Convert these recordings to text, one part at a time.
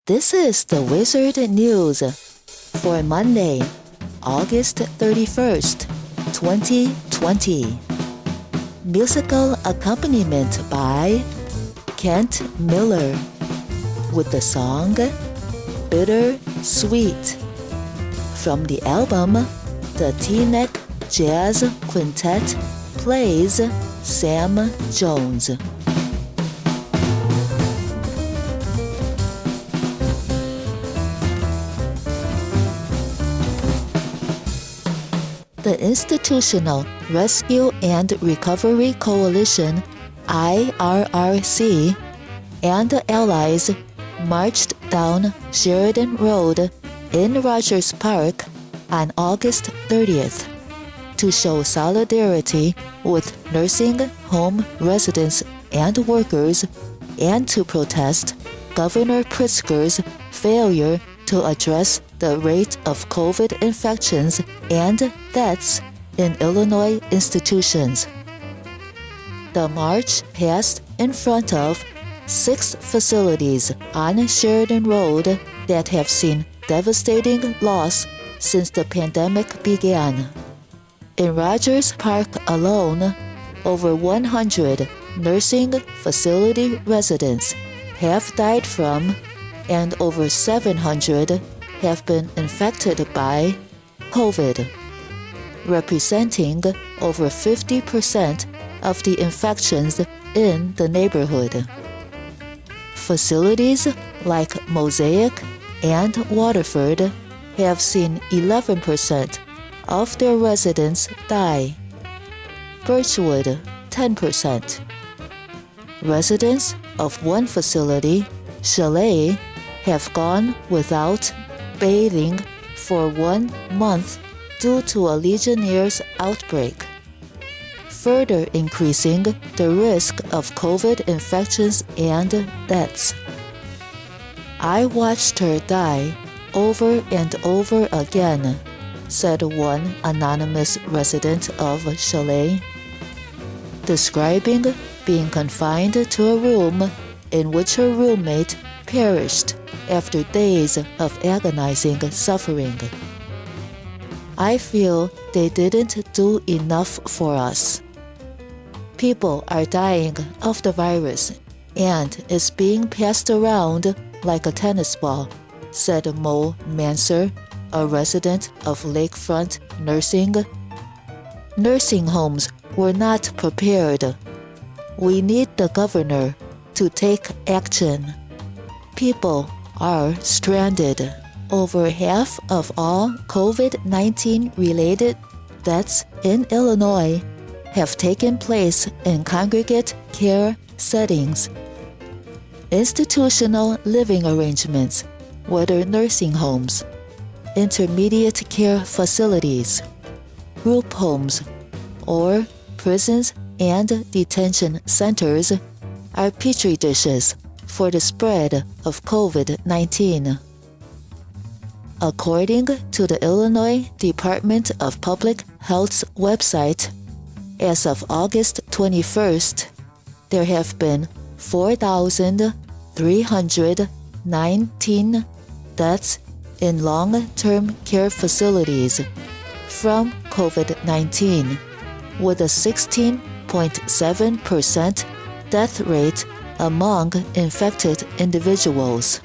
This is the Wizard News for Monday, August 31st, 2020. Musical accompaniment by Kent Miller with the song Bitter Sweet from the album The T-Neck Jazz Quintet Plays Sam Jones. The Institutional Rescue and Recovery Coalition, IRRC, and the Allies marched down Sheridan Road in Rogers Park on August 30th to show solidarity with nursing home residents and workers and to protest Governor Pritzker's failure to address the rate of COVID infections and deaths in Illinois institutions. The march passed in front of 6 facilities on Sheridan Road that have seen devastating loss since the pandemic began. In Rogers Park alone, over 100 nursing facility residents have died from, and over 700 have been infected by COVID, representing over 50% of the infections in the neighborhood. Facilities like Mosaic and Waterford have seen 11% of their residents die. Birchwood, 10%. Residents of one facility, Chalet, have gone without bathing for 1 month due to a legionnaires outbreak, further increasing the risk of COVID infections and deaths. I watched her die over and over again, said one anonymous resident of Chalet, describing being confined to a room in which her roommate perished after days of agonizing suffering. I feel they didn't do enough for us. People are dying of the virus and it's being passed around like a tennis ball, said Moe Mansur, a resident of Lakefront Nursing. Nursing homes were not prepared. We need the governor to take action. People are stranded. Over half of all COVID-19 related deaths in Illinois have taken place in congregate care settings. Institutional living arrangements, whether nursing homes, intermediate care facilities, group homes, or prisons and detention centers, are petri dishes for the spread of COVID-19. According to the Illinois Department of Public Health's website, as of August 21st, there have been 4,319 deaths in long-term care facilities from COVID-19, with a 16.7% death rate among infected individuals.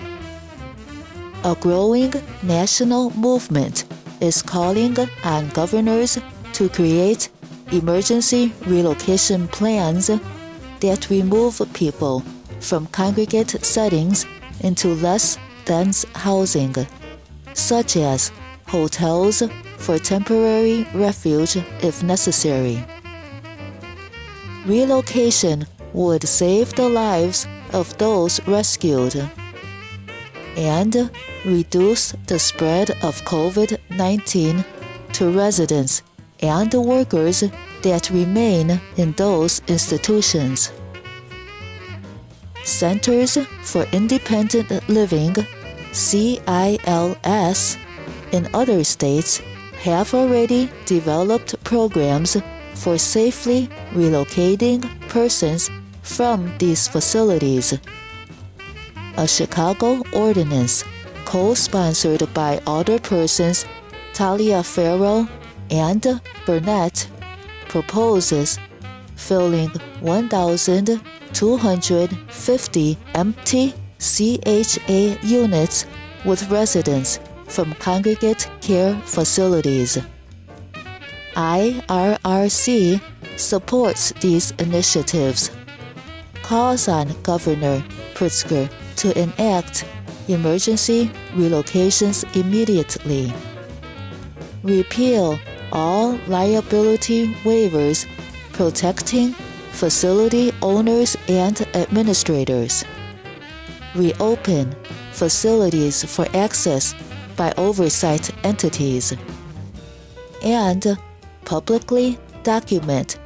A growing national movement is calling on governors to create emergency relocation plans that remove people from congregate settings into less dense housing, such as hotels for temporary refuge if necessary. Relocation would save the lives of those rescued and reduce the spread of COVID-19 to residents and the workers that remain in those institutions. Centers for Independent Living, CILS, in other states have already developed programs for safely relocating persons from these facilities. a Chicago ordinance co-sponsored by alderpersons Taliaferro and Burnett proposes filling 1,250 empty CHA units with residents from congregate care facilities. IRRC supports these initiatives, calls on Governor Pritzker to enact emergency relocations immediately, repeal all liability waivers protecting facility owners and administrators, reopen facilities for access by oversight entities, and publicly document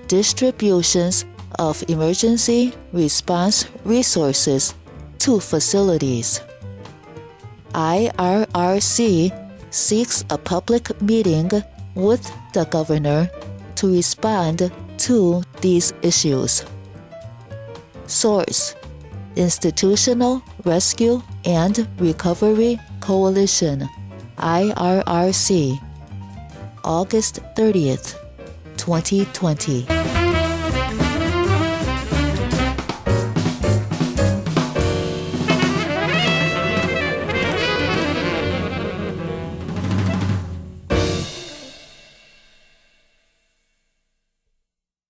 distributions of emergency response resources to facilities. IRRC seeks a public meeting with the governor to respond to these issues. Source: Institutional Rescue and Recovery Coalition, IRRC, August 30th, 2020.